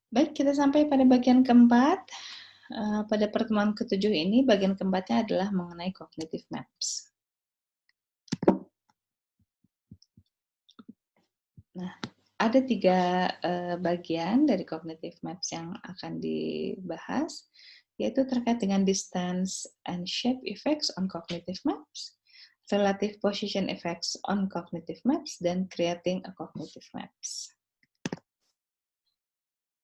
Baik, kita sampai pada bagian keempat. Pada pertemuan ketujuh ini, bagian keempatnya adalah mengenai cognitive maps. Nah, ada 3 bagian dari cognitive maps yang akan dibahas, yaitu terkait dengan distance and shape effects on cognitive maps, relative position effects on cognitive maps, dan creating a cognitive maps.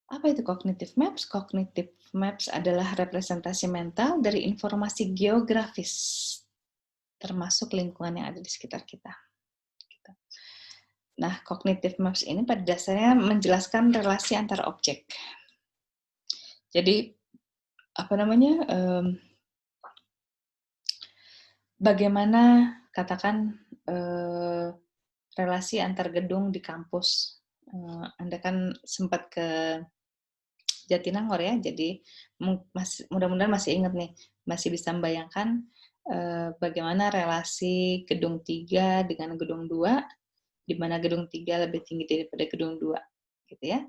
Apa itu cognitive maps? Cognitive maps adalah representasi mental dari informasi geografis, termasuk lingkungan yang ada di sekitar kita. Nah, cognitive maps ini pada dasarnya menjelaskan relasi antar objek. Jadi, apa namanya, bagaimana katakan relasi antar gedung di kampus. Anda kan sempat ke Jatinangor ya, jadi mudah-mudahan masih ingat nih, masih bisa membayangkan bagaimana relasi gedung 3 dengan gedung 2, di mana gedung 3 lebih tinggi daripada gedung 2, gitu ya.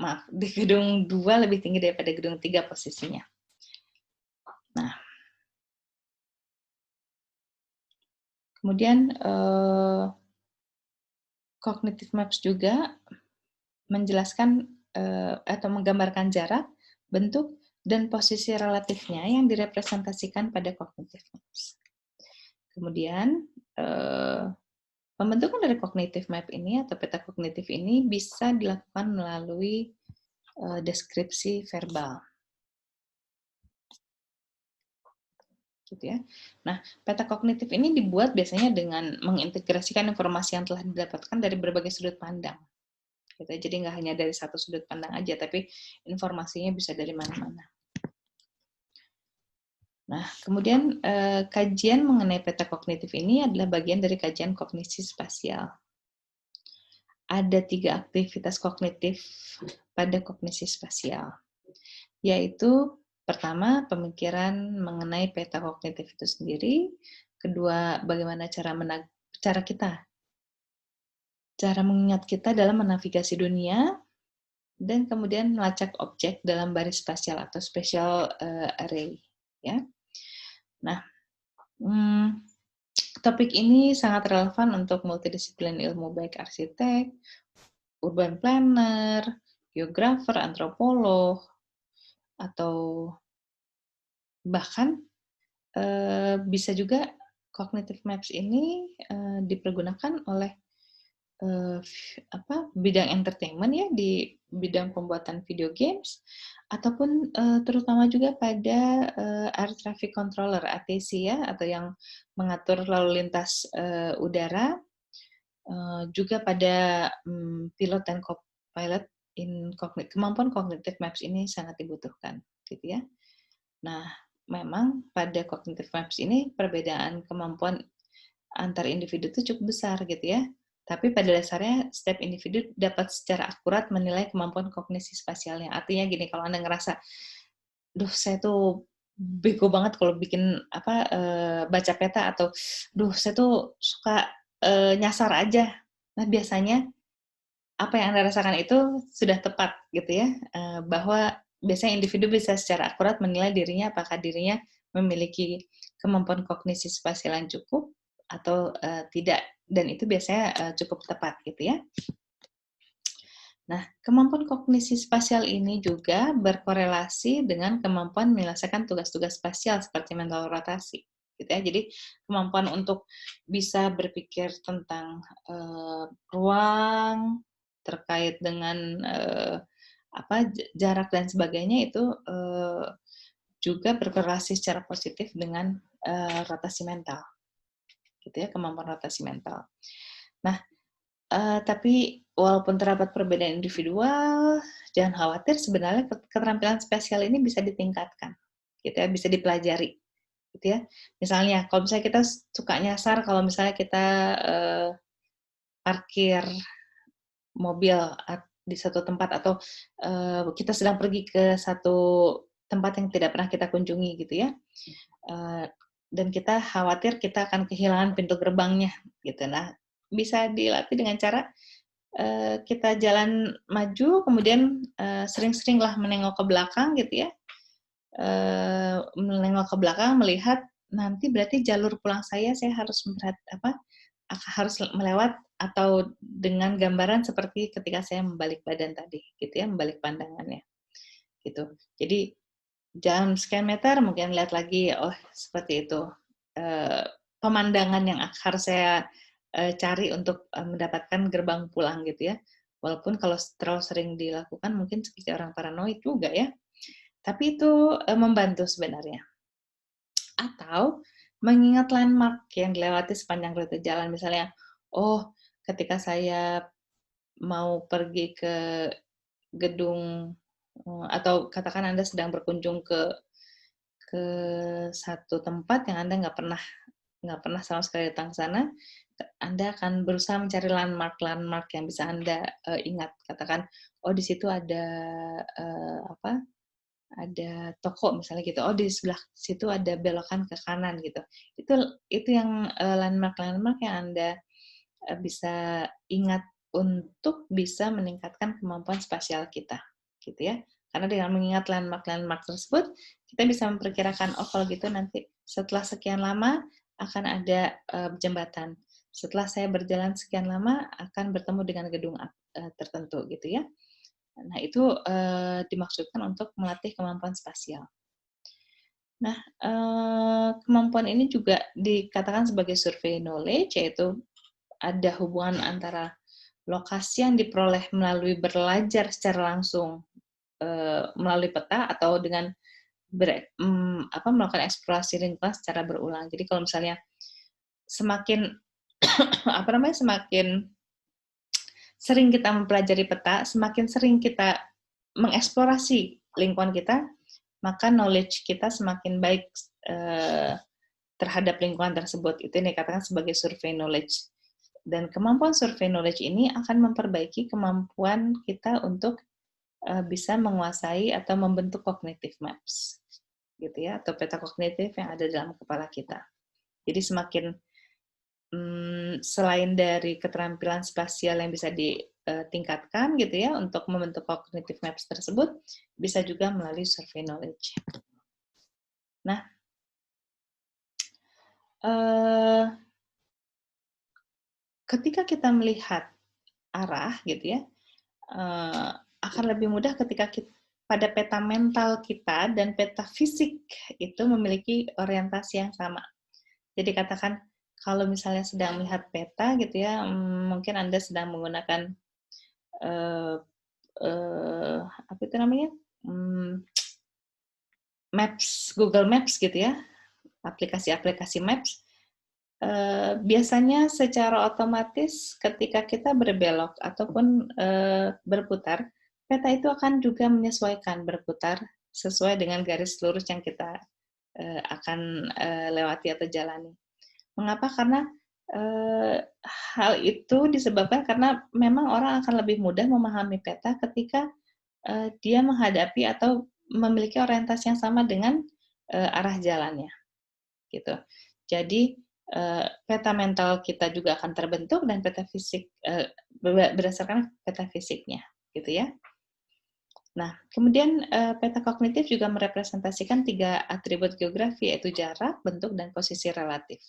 Maaf, di gedung 2 lebih tinggi daripada gedung 3 posisinya. Nah, kemudian cognitive maps juga menjelaskan atau menggambarkan jarak, bentuk, dan posisi relatifnya yang direpresentasikan pada cognitive maps. Kemudian, pembentukan dari cognitive map ini atau peta kognitif ini bisa dilakukan melalui deskripsi verbal. Gitu ya. Nah, peta kognitif ini dibuat biasanya dengan mengintegrasikan informasi yang telah didapatkan dari berbagai sudut pandang. Gitu. Jadi nggak hanya dari satu sudut pandang aja, tapi informasinya bisa dari mana-mana. Nah, kemudian kajian mengenai peta kognitif ini adalah bagian dari kajian kognisi spasial. Ada 3 aktivitas kognitif pada kognisi spasial, yaitu pertama, pemikiran mengenai peta kognitif itu sendiri. Kedua, bagaimana cara mengingat kita dalam menavigasi dunia. Dan kemudian melacak objek dalam baris spasial atau spatial array. Ya. Nah, topik ini sangat relevan untuk multidisiplin ilmu, baik arsitek, urban planner, geografer, antropolog, atau bahkan bisa juga cognitive maps ini dipergunakan oleh bidang entertainment ya, di bidang pembuatan video games, ataupun terutama juga pada air traffic controller ATC ya, atau yang mengatur lalu lintas udara, juga pada pilot dan co-pilot kemampuan cognitive maps ini sangat dibutuhkan, gitu ya. Nah, memang pada cognitive maps ini perbedaan kemampuan antar individu itu cukup besar gitu ya. Tapi pada dasarnya setiap individu dapat secara akurat menilai kemampuan kognisi spasialnya. Artinya gini, kalau Anda ngerasa, duh saya tuh bego banget kalau bikin baca peta, atau duh saya tuh suka nyasar aja. Nah, biasanya apa yang Anda rasakan itu sudah tepat gitu ya, bahwa biasanya individu bisa secara akurat menilai dirinya apakah dirinya memiliki kemampuan kognisi spasial yang cukup atau tidak, dan itu biasanya cukup tepat gitu ya. Nah, kemampuan kognisi spasial ini juga berkorelasi dengan kemampuan menyelesaikan tugas-tugas spasial seperti mental rotasi, gitu ya. Jadi kemampuan untuk bisa berpikir tentang ruang terkait dengan jarak dan sebagainya itu juga berkorelasi secara positif dengan rotasi mental, gitu ya, kemampuan rotasi mental. Nah, tapi walaupun terdapat perbedaan individual, jangan khawatir, sebenarnya keterampilan spasial ini bisa ditingkatkan, gitu ya, bisa dipelajari, gitu ya. Misalnya, kalau misalnya kita suka nyasar, kalau misalnya kita parkir mobil di satu tempat, atau kita sedang pergi ke satu tempat yang tidak pernah kita kunjungi, gitu ya. Dan kita khawatir kita akan kehilangan pintu gerbangnya, gitu. Nah, bisa dilatih dengan cara kita jalan maju, kemudian sering-seringlah menengok ke belakang gitu ya, menengok ke belakang melihat nanti berarti jalur pulang saya harus harus melewat atau dengan gambaran seperti ketika saya membalik badan tadi, gitu ya, membalik pandangannya, gitu. Jadi jalan sekian meter, mungkin lihat lagi, oh seperti itu. Pemandangan yang harus saya cari untuk mendapatkan gerbang pulang gitu ya. Walaupun kalau terlalu sering dilakukan mungkin seperti orang paranoid juga ya. Tapi itu membantu sebenarnya. Atau mengingat landmark yang dilewati sepanjang rute jalan. Misalnya, oh ketika saya mau pergi ke gedung atau katakan Anda sedang berkunjung ke satu tempat yang Anda nggak pernah sama sekali datang ke sana, Anda akan berusaha mencari landmark yang bisa Anda ingat. Katakan, oh di situ ada ada toko misalnya gitu. Oh di sebelah situ ada belokan ke kanan gitu. Itu yang landmark yang Anda bisa ingat untuk bisa meningkatkan kemampuan spasial kita, gitu ya. Karena dengan mengingat landmark tersebut, kita bisa memperkirakan, oh kalau gitu nanti setelah sekian lama akan ada jembatan. Setelah saya berjalan sekian lama akan bertemu dengan gedung tertentu, gitu ya. Nah itu dimaksudkan untuk melatih kemampuan spasial. Nah, kemampuan ini juga dikatakan sebagai survey knowledge, yaitu ada hubungan antara lokasi yang diperoleh melalui belajar secara langsung melalui peta atau dengan melakukan eksplorasi lingkungan secara berulang. Jadi kalau misalnya semakin semakin sering kita mempelajari peta, semakin sering kita mengeksplorasi lingkungan kita, maka knowledge kita semakin baik terhadap lingkungan tersebut. Itu yang dikatakan sebagai survey knowledge. Dan kemampuan survey knowledge ini akan memperbaiki kemampuan kita untuk bisa menguasai atau membentuk cognitive maps, gitu ya, atau peta kognitif yang ada dalam kepala kita. Jadi semakin selain dari keterampilan spasial yang bisa ditingkatkan gitu ya untuk membentuk cognitive maps tersebut, bisa juga melalui survey knowledge. Nah, ketika kita melihat arah gitu ya, akan lebih mudah ketika pada peta mental kita dan peta fisik itu memiliki orientasi yang sama. Jadi katakan kalau misalnya sedang melihat peta gitu ya, mungkin Anda sedang menggunakan apa itu namanya, Maps, Google Maps gitu ya, aplikasi-aplikasi Maps. Biasanya secara otomatis ketika kita berbelok ataupun berputar, peta itu akan juga menyesuaikan berputar sesuai dengan garis lurus yang kita akan lewati atau jalani. Mengapa? Karena hal itu disebabkan karena memang orang akan lebih mudah memahami peta ketika dia menghadapi atau memiliki orientasi yang sama dengan arah jalannya, gitu. Jadi peta mental kita juga akan terbentuk dan peta fisik berdasarkan peta fisiknya, gitu ya. Nah, kemudian peta kognitif juga merepresentasikan 3 atribut geografi, yaitu jarak, bentuk, dan posisi relatif.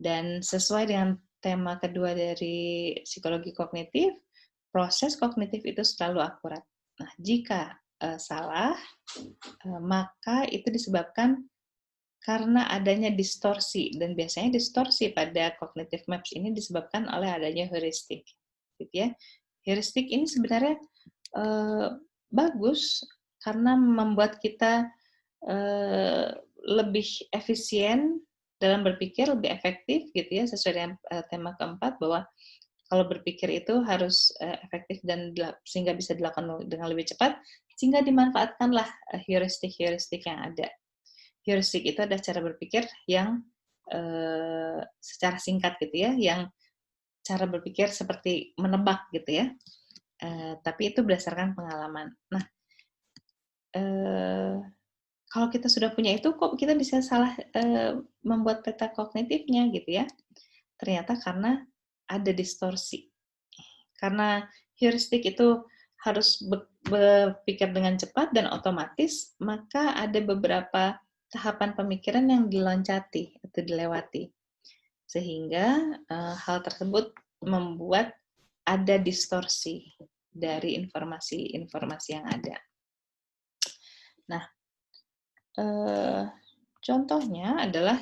Dan sesuai dengan tema kedua dari psikologi kognitif, proses kognitif itu selalu akurat. Nah, jika salah, maka itu disebabkan karena adanya distorsi, dan biasanya distorsi pada cognitive maps ini disebabkan oleh adanya heuristik, gitu ya. Heuristik ini sebenarnya bagus karena membuat kita lebih efisien dalam berpikir, lebih efektif, gitu ya, sesuai dengan tema keempat bahwa kalau berpikir itu harus efektif dan sehingga bisa dilakukan dengan lebih cepat, sehingga dimanfaatkanlah heuristik-heuristik yang ada. Heuristik itu adalah cara berpikir yang secara singkat gitu ya, yang cara berpikir seperti menebak gitu ya, tapi itu berdasarkan pengalaman. Nah, kalau kita sudah punya itu, kok kita bisa salah membuat peta kognitifnya gitu ya? Ternyata karena ada distorsi. Karena heuristik itu harus berpikir dengan cepat dan otomatis, maka ada beberapa tahapan pemikiran yang diloncati atau dilewati. Sehingga hal tersebut membuat ada distorsi dari informasi-informasi yang ada. Nah, contohnya adalah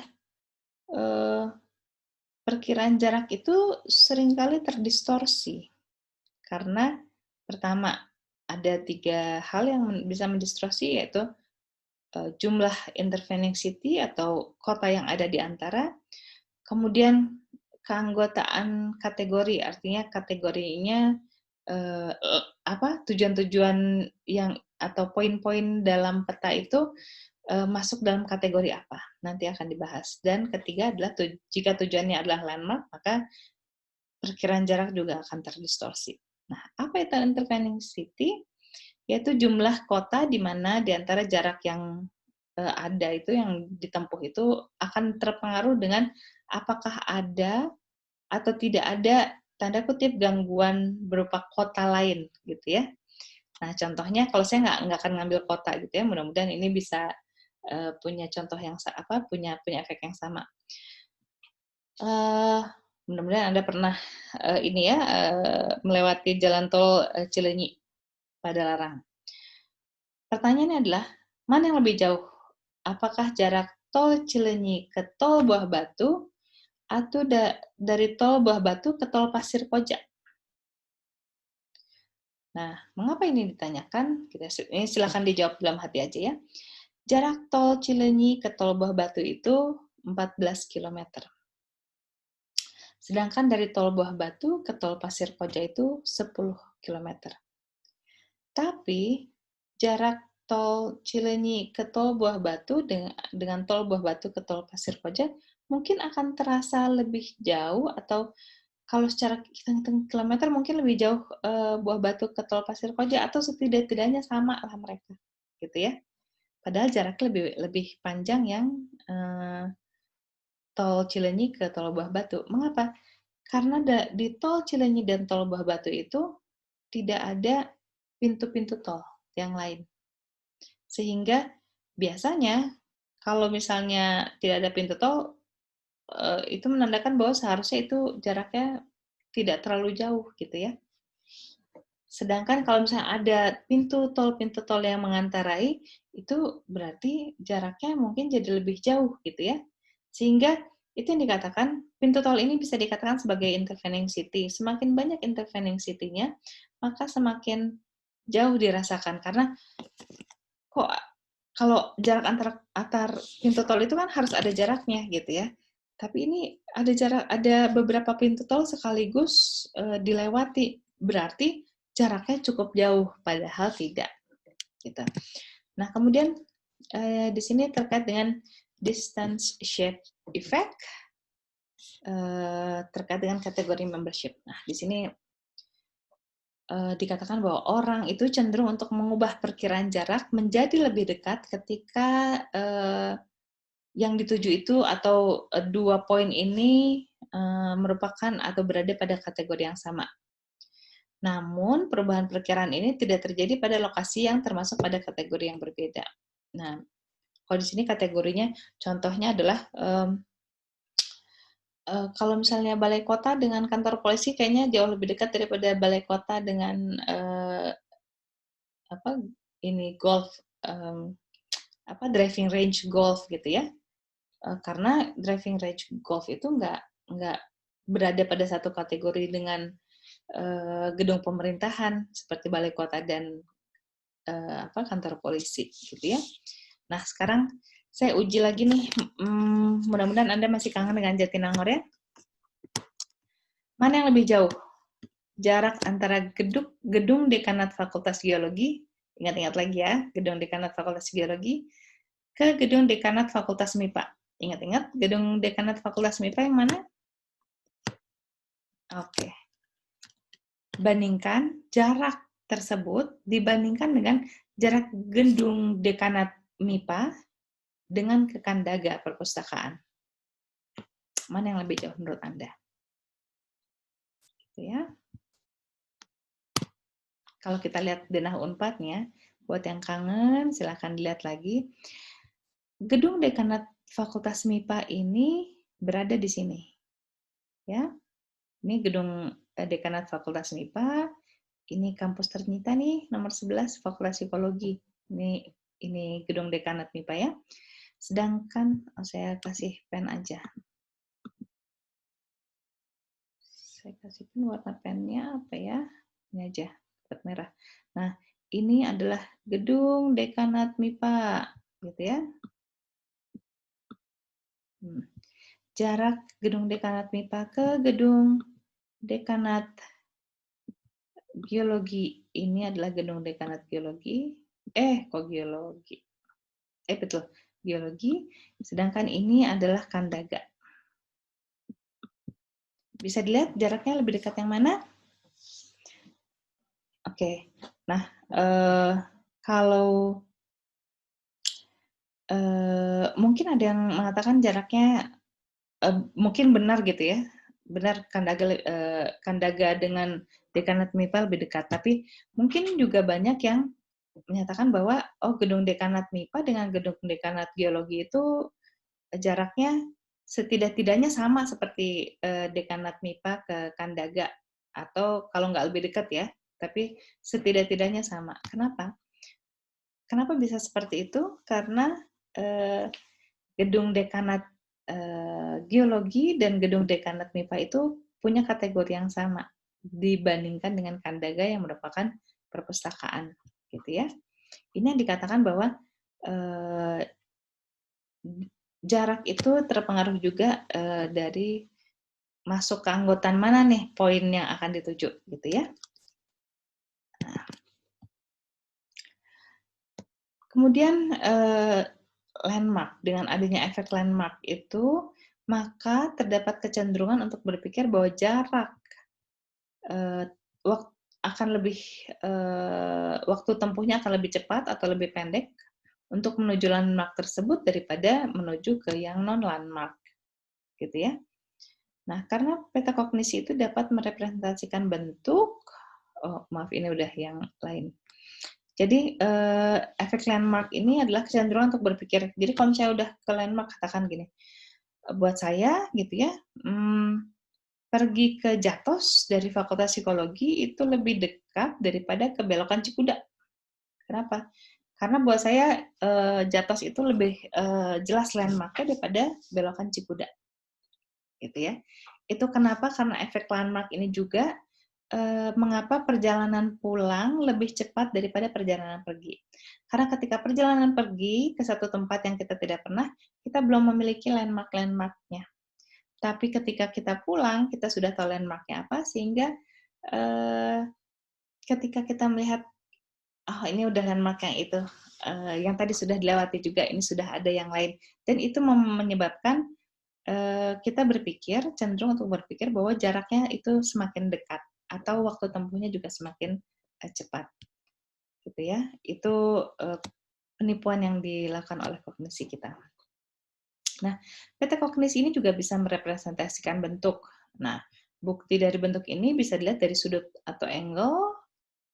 perkiraan jarak itu seringkali terdistorsi. Karena pertama, ada 3 hal yang bisa mendistorsi, yaitu jumlah intervening city atau kota yang ada di antara, kemudian keanggotaan kategori, artinya kategorinya tujuan-tujuan yang atau poin-poin dalam peta itu masuk dalam kategori apa, nanti akan dibahas. Dan ketiga adalah jika tujuannya adalah landmark, maka perkiraan jarak juga akan terdistorsi. Nah, apa itu intervening city? Yaitu jumlah kota di mana di antara jarak yang ada itu, yang ditempuh itu akan terpengaruh dengan apakah ada atau tidak ada tanda kutip gangguan berupa kota lain gitu ya. Nah, contohnya kalau saya nggak akan ngambil kota gitu ya, mudah-mudahan ini bisa punya contoh yang punya efek yang sama. Mudah-mudahan Anda pernah melewati jalan tol Cileunyi pada Larang. Pertanyaannya adalah, mana yang lebih jauh? Apakah jarak tol Cileunyi ke tol Buah Batu atau dari tol Buah Batu ke tol Pasir Koja? Nah, mengapa ini ditanyakan? Ini silakan dijawab dalam hati aja ya. Jarak tol Cileunyi ke tol Buah Batu itu 14 km. Sedangkan dari tol Buah Batu ke tol Pasir Koja itu 10 km. Tapi jarak tol Cileunyi ke tol Buah Batu dengan tol Buah Batu ke tol Pasir Koja mungkin akan terasa lebih jauh, atau kalau secara hitung kilometer mungkin lebih jauh Buah Batu ke tol Pasir Koja, atau setidak-tidaknya sama lah mereka, gitu ya. Padahal jaraknya lebih panjang yang tol Cileunyi ke tol Buah Batu. Mengapa? Karena di tol Cileunyi dan tol Buah Batu itu tidak ada pintu-pintu tol yang lain. Sehingga biasanya kalau misalnya tidak ada pintu tol, itu menandakan bahwa seharusnya itu jaraknya tidak terlalu jauh gitu ya. Sedangkan kalau misalnya ada pintu tol yang mengantarai, itu berarti jaraknya mungkin jadi lebih jauh gitu ya. Sehingga itu yang dikatakan, pintu tol ini bisa dikatakan sebagai intervening city. Semakin banyak intervening city-nya, maka semakin jauh dirasakan. Karena kok kalau jarak antar pintu tol itu kan harus ada jaraknya gitu ya. Tapi ini ada beberapa pintu tol sekaligus dilewati. Berarti jaraknya cukup jauh, padahal tidak. Gitu. Nah, kemudian di sini terkait dengan distance shape effect, terkait dengan kategori membership. Nah, di sini dikatakan bahwa orang itu cenderung untuk mengubah perkiraan jarak menjadi lebih dekat ketika yang dituju itu atau 2 poin ini merupakan atau berada pada kategori yang sama. Namun, perubahan perkiraan ini tidak terjadi pada lokasi yang termasuk pada kategori yang berbeda. Nah, kalau di sini kategorinya, contohnya adalah kalau misalnya balai kota dengan kantor polisi kayaknya jauh lebih dekat daripada balai kota dengan golf, driving range golf gitu ya. Karena driving range golf itu nggak berada pada satu kategori dengan gedung pemerintahan seperti balai kota dan kantor polisi gitu ya. Nah, sekarang saya uji lagi nih, mudah-mudahan Anda masih kangen dengan Jatinangor ya. Mana yang lebih jauh? Jarak antara gedung Dekanat Fakultas Geologi, ingat-ingat lagi ya, gedung Dekanat Fakultas Geologi, ke gedung Dekanat Fakultas MIPA. Ingat-ingat, gedung Dekanat Fakultas MIPA yang mana? Oke. Bandingkan jarak tersebut dibandingkan dengan jarak gedung Dekanat MIPA dengan Kekandaga Perpustakaan. Mana yang lebih jauh menurut Anda? Gitu ya. Kalau kita lihat denah Unpadnya, buat yang kangen silahkan dilihat lagi. Gedung Dekanat Fakultas MIPA ini berada di sini. Ya, ini gedung Dekanat Fakultas MIPA. Ini kampus Ternyata nih, nomor 11, Fakultas Psikologi. Ini gedung Dekanat MIPA ya. Sedangkan, saya kasih pen aja. Saya kasih pen, warna pennya apa ya? Ini aja, kertas merah. Nah, ini adalah gedung Dekanat MIPA, gitu ya. Jarak gedung Dekanat MIPA ke gedung Dekanat Geologi, ini adalah gedung Dekanat Geologi. Kok Geologi? Betul, Geologi. Sedangkan ini adalah Kandaga. Bisa dilihat jaraknya lebih dekat yang mana? Oke. Nah, kalau mungkin ada yang mengatakan jaraknya mungkin benar gitu ya. Benar Kandaga dengan Dekanat MIPA lebih dekat. Tapi mungkin juga banyak yang menyatakan bahwa gedung Dekanat MIPA dengan gedung Dekanat Geologi itu jaraknya setidak-tidaknya sama seperti Dekanat MIPA ke Kandaga, atau kalau nggak lebih dekat ya, tapi setidak-tidaknya sama. Kenapa? Kenapa bisa seperti itu? Karena gedung Dekanat Geologi dan gedung Dekanat MIPA itu punya kategori yang sama dibandingkan dengan Kandaga yang merupakan perpustakaan, gitu ya. Ini yang dikatakan bahwa jarak itu terpengaruh juga dari masuk ke anggotaan mana nih poin yang akan dituju, gitu ya. Nah, kemudian landmark, dengan adanya efek landmark itu, maka terdapat kecenderungan untuk berpikir bahwa jarak waktu tempuhnya akan lebih cepat atau lebih pendek untuk menuju landmark tersebut daripada menuju ke yang non landmark, gitu ya. Nah, karena peta kognisi itu dapat merepresentasikan bentuk, ini udah yang lain. Jadi efek landmark ini adalah kecenderungan untuk berpikir. Jadi kalau saya udah ke landmark, katakan gini, buat saya gitu ya, pergi ke Jatos dari Fakultas Psikologi itu lebih dekat daripada ke belokan Cikuda. Kenapa? Karena buat saya Jatos itu lebih jelas landmarknya daripada belokan Cikuda, gitu ya. Itu kenapa? Karena efek landmark ini juga mengapa perjalanan pulang lebih cepat daripada perjalanan pergi. Karena ketika perjalanan pergi ke satu tempat yang kita tidak pernah, kita belum memiliki landmark-landmarknya. Tapi ketika kita pulang, kita sudah tahu landmarknya apa, sehingga ketika kita melihat, ini udah landmark yang itu, yang tadi sudah dilewati juga, ini sudah ada yang lain. Dan itu menyebabkan kita cenderung untuk berpikir bahwa jaraknya itu semakin dekat, atau waktu tempuhnya juga semakin cepat, gitu ya. Itu penipuan yang dilakukan oleh kognisi kita. Nah, peta kognisi ini juga bisa merepresentasikan bentuk. Nah, bukti dari bentuk ini bisa dilihat dari sudut atau angle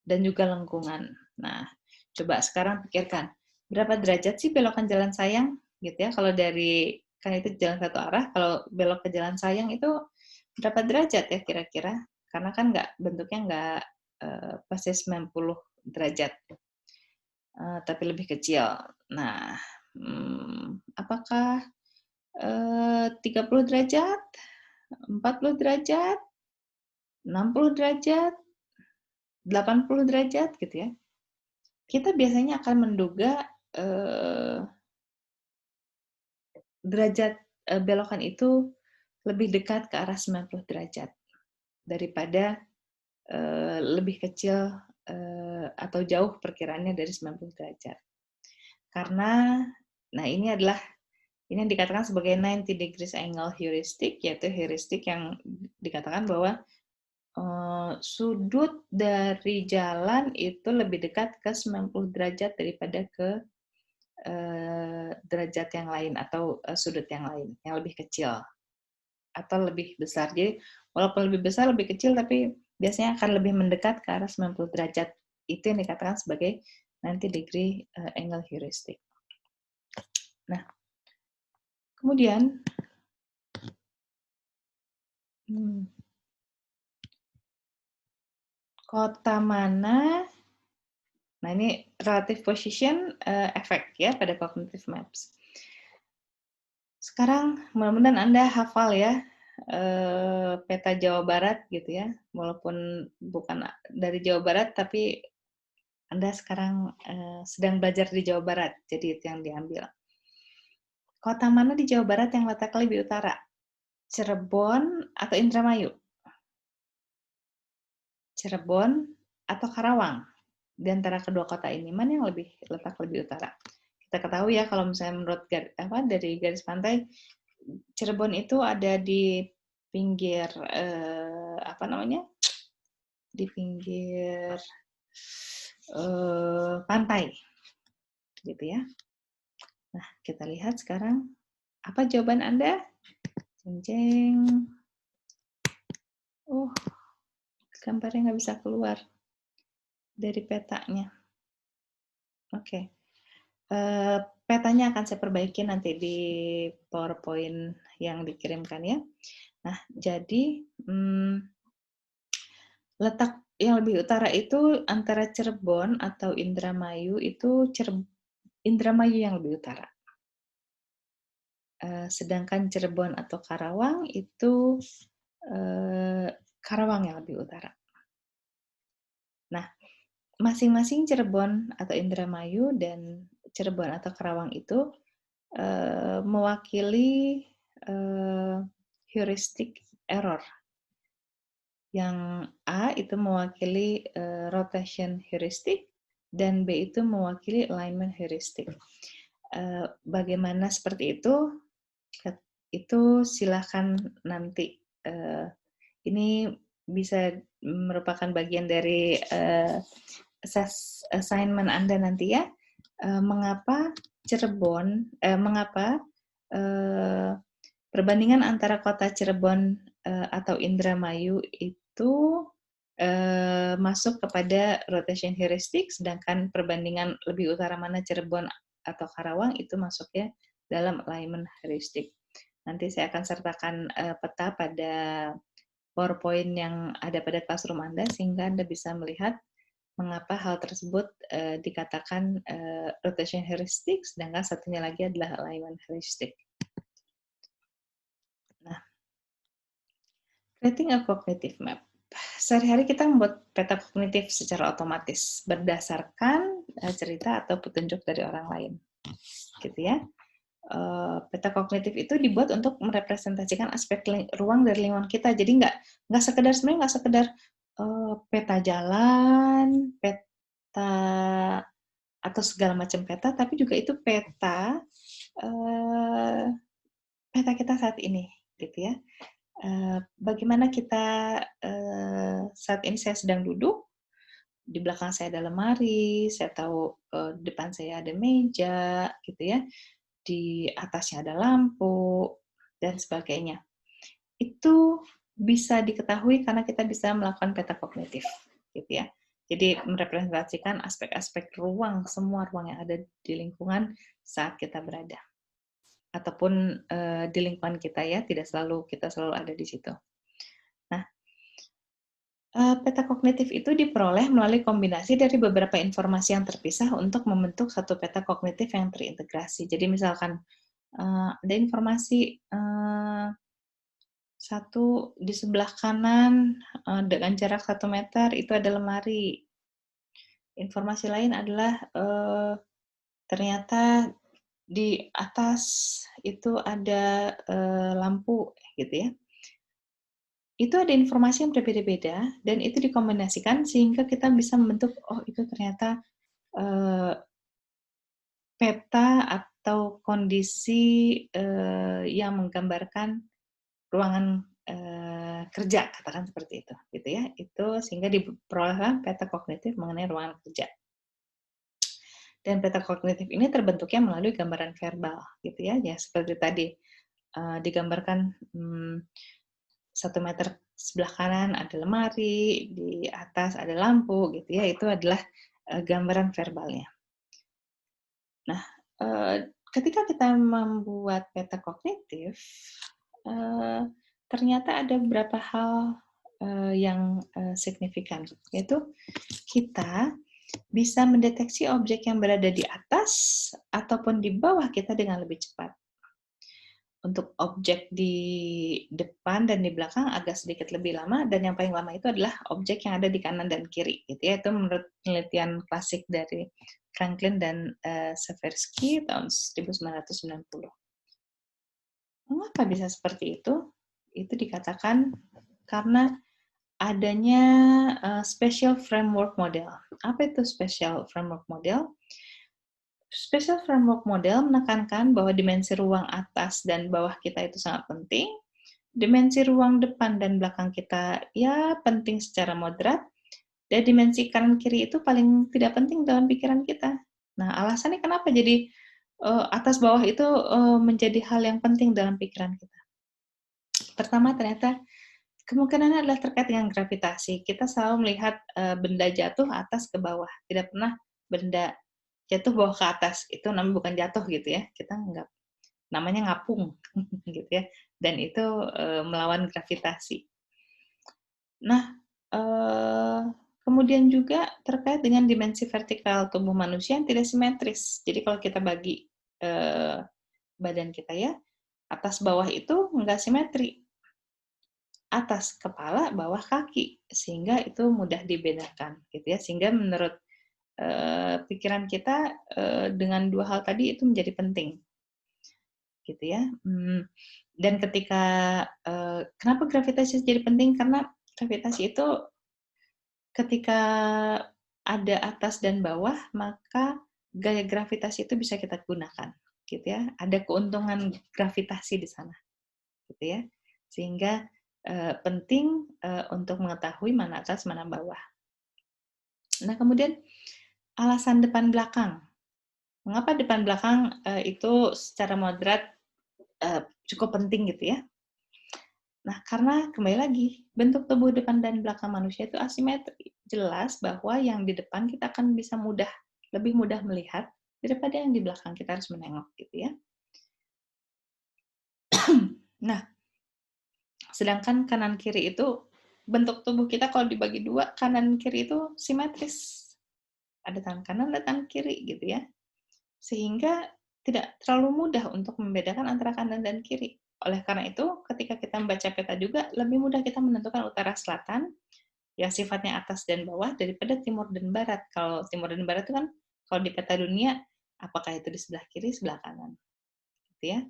dan juga lengkungan. Nah, coba sekarang pikirkan, berapa derajat sih belokan jalan sayang? Gitu ya, kalau dari, kan itu jalan satu arah, kalau belok ke jalan sayang itu berapa derajat ya kira-kira? Karena kan bentuknya nggak pasti 90 derajat, tapi lebih kecil. Nah, apakah 30 derajat, 40 derajat, 60 derajat, 80 derajat gitu ya. Kita biasanya akan menduga derajat belokan itu lebih dekat ke arah 90 derajat daripada lebih kecil atau jauh perkiraannya dari 90 derajat. Karena, ini yang dikatakan sebagai 90 degrees angle heuristic, yaitu heuristik yang dikatakan bahwa sudut dari jalan itu lebih dekat ke 90 derajat daripada ke derajat yang lain atau sudut yang lain, yang lebih kecil atau lebih besar. Jadi walaupun lebih besar, lebih kecil, tapi biasanya akan lebih mendekat ke arah 90 derajat Itu yang dikatakan sebagai 90 degree angle heuristic. Nah, kemudian kota mana, nah ini relative position effect ya pada cognitive maps. Sekarang mudah-mudahan Anda hafal ya peta Jawa Barat gitu ya, walaupun bukan dari Jawa Barat tapi Anda sekarang sedang belajar di Jawa Barat, jadi itu yang diambil. Kota mana di Jawa Barat yang letaknya lebih utara? Cirebon atau Indramayu? Cirebon atau Karawang? Di antara kedua kota ini, mana yang letak lebih utara? Kita ketahui ya kalau misalnya menurut dari garis pantai, Cirebon itu ada di pinggir di pinggir pantai, gitu ya. Nah, kita lihat sekarang apa jawaban Anda? Jeng. Gambarnya nggak bisa keluar dari petanya. Oke. Petanya akan saya perbaiki nanti di PowerPoint yang dikirimkan ya. Nah, jadi letak yang lebih utara itu antara Cirebon atau Indramayu itu Indramayu yang lebih utara. Sedangkan Cirebon atau Karawang itu Karawang yang lebih utara. Nah, masing-masing Cirebon atau Indramayu dan Cirebon atau Karawang itu mewakili heuristic error. Yang A itu mewakili rotation heuristic dan B itu mewakili alignment heuristic. Bagaimana seperti itu? Itu silakan nanti. Ini bisa merupakan bagian dari assignment Anda nanti ya. Mengapa Cirebon? Mengapa perbandingan antara kota Cirebon atau Indramayu itu masuk kepada rotation heuristic, sedangkan perbandingan lebih utara mana Cirebon atau Karawang itu masuknya dalam alignment heuristic. Nanti saya akan sertakan peta pada PowerPoint yang ada pada classroom Anda sehingga Anda bisa melihat mengapa hal tersebut dikatakan rotation heuristic, sedangkan satunya lagi adalah alignment heuristic. Nah, creating a cognitive map. Sehari-hari kita membuat peta kognitif secara otomatis berdasarkan cerita atau petunjuk dari orang lain, gitu ya. Peta kognitif itu dibuat untuk merepresentasikan aspek ruang dari lingkungan kita. Jadi nggak sekedar peta jalan, peta atau segala macam peta, tapi juga itu peta kita saat ini, gitu ya. Bagaimana kita saat ini saya sedang duduk, di belakang saya ada lemari, saya tahu depan saya ada meja, gitu ya. Di atasnya ada lampu, dan sebagainya. Itu bisa diketahui karena kita bisa melakukan peta kognitif, gitu ya. Jadi merepresentasikan aspek-aspek ruang, semua ruang yang ada di lingkungan saat kita berada. Ataupun di lingkungan kita ya, kita selalu ada di situ. Nah, peta kognitif itu diperoleh melalui kombinasi dari beberapa informasi yang terpisah untuk membentuk satu peta kognitif yang terintegrasi. Jadi misalkan ada informasi satu di sebelah kanan dengan jarak 1 meter itu ada lemari. Informasi lain adalah ternyata di atas itu ada lampu, gitu ya. Itu ada informasi yang berbeda-beda dan itu dikombinasikan sehingga kita bisa membentuk, oh itu ternyata peta atau kondisi yang menggambarkan ruangan kerja, katakan seperti itu, gitu ya. Itu sehingga diperoleh peta kognitif mengenai ruangan kerja. Dan peta kognitif ini terbentuknya melalui gambaran verbal, gitu ya. Ya seperti tadi digambarkan 1 meter sebelah kanan ada lemari, di atas ada lampu gitu ya, itu adalah gambaran verbalnya. Nah, ketika kita membuat peta kognitif, ternyata ada beberapa hal yang signifikan, yaitu kita bisa mendeteksi objek yang berada di atas ataupun di bawah kita dengan lebih cepat. Untuk objek di depan dan di belakang agak sedikit lebih lama, dan yang paling lama itu adalah objek yang ada di kanan dan kiri, gitu ya. Itu menurut penelitian klasik dari Franklin dan Tversky tahun 1990. Mengapa bisa seperti itu? Itu dikatakan karena adanya special framework model. Apa itu special framework model? Special framework model menekankan bahwa dimensi ruang atas dan bawah kita itu sangat penting. Dimensi ruang depan dan belakang kita ya penting secara moderat. Dan dimensi kanan kiri itu paling tidak penting dalam pikiran kita. Nah, alasannya kenapa jadi atas bawah itu menjadi hal yang penting dalam pikiran kita? Pertama, ternyata kemungkinannya adalah terkait dengan gravitasi. Kita selalu melihat benda jatuh atas ke bawah, tidak pernah benda jatuh bawah ke atas. Itu namanya bukan jatuh gitu ya. Kita nggak, namanya ngapung gitu ya. Dan itu melawan gravitasi. Nah, kemudian juga terkait dengan dimensi vertikal tubuh manusia yang tidak simetris. Jadi kalau kita bagi badan kita ya, atas bawah itu nggak simetri. Atas kepala, bawah kaki, sehingga itu mudah dibedakan, gitu ya. Sehingga menurut pikiran kita dengan dua hal tadi itu menjadi penting, gitu ya. Dan ketika kenapa gravitasi jadi penting? Karena gravitasi itu ketika ada atas dan bawah, maka gaya gravitasi itu bisa kita gunakan, gitu ya. Ada keuntungan gravitasi di sana, gitu ya. Sehingga penting untuk mengetahui mana atas, mana bawah. Nah, kemudian alasan depan belakang. Mengapa depan belakang itu secara moderat cukup penting gitu ya? Nah, karena kembali lagi, bentuk tubuh depan dan belakang manusia itu asimetri. Jelas bahwa yang di depan kita akan bisa lebih mudah melihat daripada yang di belakang, kita harus menengok gitu ya. Nah, sedangkan kanan kiri itu bentuk tubuh kita kalau dibagi dua, kanan kiri itu simetris. Ada tangan kanan, ada tangan kiri gitu ya. Sehingga tidak terlalu mudah untuk membedakan antara kanan dan kiri. Oleh karena itu, ketika kita membaca peta juga, lebih mudah kita menentukan utara selatan, yang sifatnya atas dan bawah, daripada timur dan barat. Kalau timur dan barat itu kan, kalau di peta dunia, apakah itu di sebelah kiri, sebelah kanan. Gitu ya.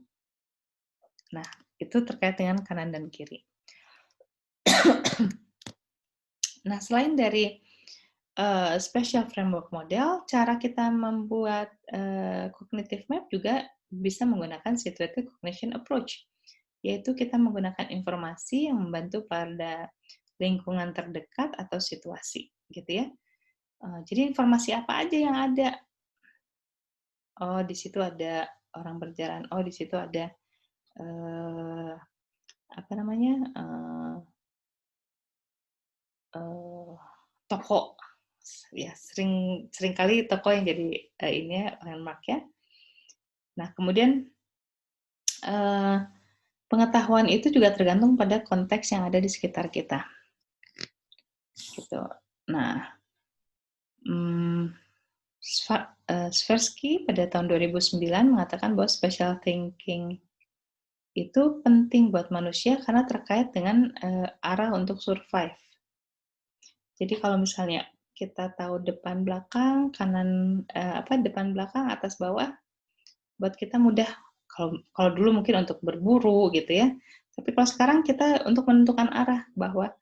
Nah, itu terkait dengan kanan dan kiri. Nah, selain dari special framework model, cara kita membuat cognitive map juga bisa menggunakan situated cognition approach, yaitu kita menggunakan informasi yang membantu pada lingkungan terdekat atau situasi, gitu ya. Jadi informasi apa aja yang ada? Oh, di situ ada orang berjalan. Oh, di situ ada apa namanya? Toko. Ya, sering kali toko yang jadi ini ya, landmark ya. Nah, kemudian pengetahuan itu juga tergantung pada konteks yang ada di sekitar kita. Gitu. Nah, Tversky pada tahun 2009 mengatakan bahwa special thinking itu penting buat manusia karena terkait dengan arah untuk survive. Jadi kalau misalnya kita tahu depan belakang, kanan depan belakang, atas bawah, buat kita mudah. Kalau dulu mungkin untuk berburu gitu ya. Tapi kalau sekarang kita untuk menentukan arah, bahwa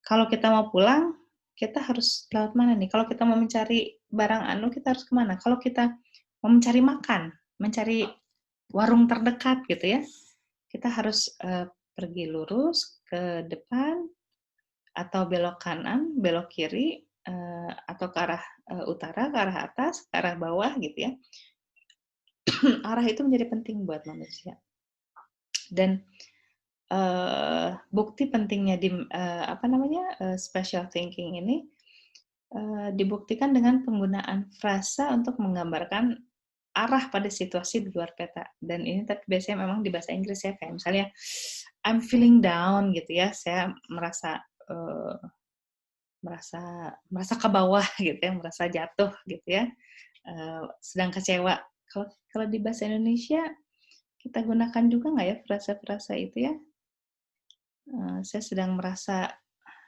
kalau kita mau pulang, kita harus lewat mana nih? Kalau kita mau mencari barang kita harus kemana? Kalau kita mau mencari makan, mencari warung terdekat gitu ya, kita harus pergi lurus ke depan, atau belok kanan, belok kiri, atau ke arah utara, ke arah atas, ke arah bawah gitu ya. Arah itu menjadi penting buat manusia. Dan bukti pentingnya special thinking ini dibuktikan dengan penggunaan frasa untuk menggambarkan arah pada situasi di luar peta. Dan ini tapi biasanya memang di bahasa Inggris ya, kayak misalnya I'm feeling down gitu ya, saya merasa merasa ke bawah gitu ya, merasa jatuh gitu ya, sedang kecewa. Kalau di bahasa Indonesia kita gunakan juga nggak ya frasa-frasa itu ya? Saya sedang merasa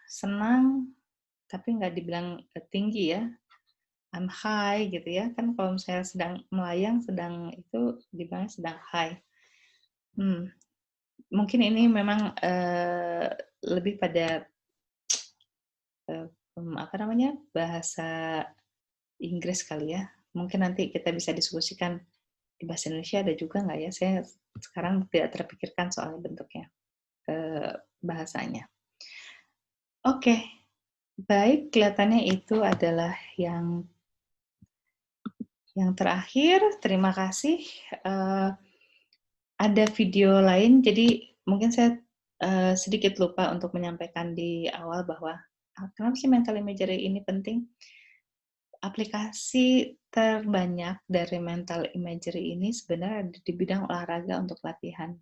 senang, tapi nggak dibilang tinggi ya. I'm high gitu ya. Kan kalau misalnya sedang melayang, sedang itu dibilang sedang high. Mungkin ini memang lebih pada bahasa Inggris kali ya. Mungkin nanti kita bisa diskusikan di bahasa Indonesia ada juga nggak ya? Saya sekarang tidak terpikirkan soal bentuknya, bahasanya. Oke, baik. Kelihatannya itu adalah yang terakhir. Terima kasih. Ada video lain, jadi mungkin saya sedikit lupa untuk menyampaikan di awal bahwa kenapa sih mental imagery ini penting? Aplikasi terbanyak dari mental imagery ini sebenarnya ada di bidang olahraga untuk latihan.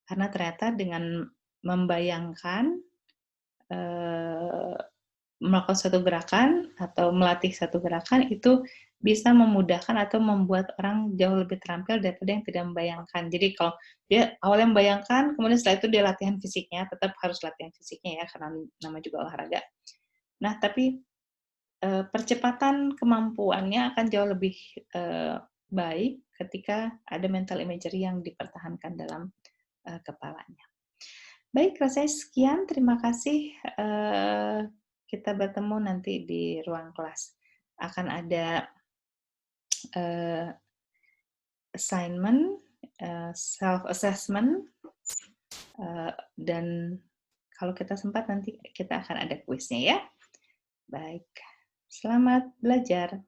Karena ternyata dengan membayangkan, melakukan suatu gerakan atau melatih satu gerakan itu bisa memudahkan atau membuat orang jauh lebih terampil daripada yang tidak membayangkan. Jadi kalau dia awalnya membayangkan, kemudian setelah itu dia latihan fisiknya, tetap harus latihan fisiknya ya, karena nama juga olahraga. Nah, tapi percepatan kemampuannya akan jauh lebih baik ketika ada mental imagery yang dipertahankan dalam kepalanya. Baik, rasanya sekian. Terima kasih. Kita bertemu nanti di ruang kelas. Akan ada assignment, self-assessment, dan kalau kita sempat nanti kita akan ada kuisnya ya. Baik, selamat belajar.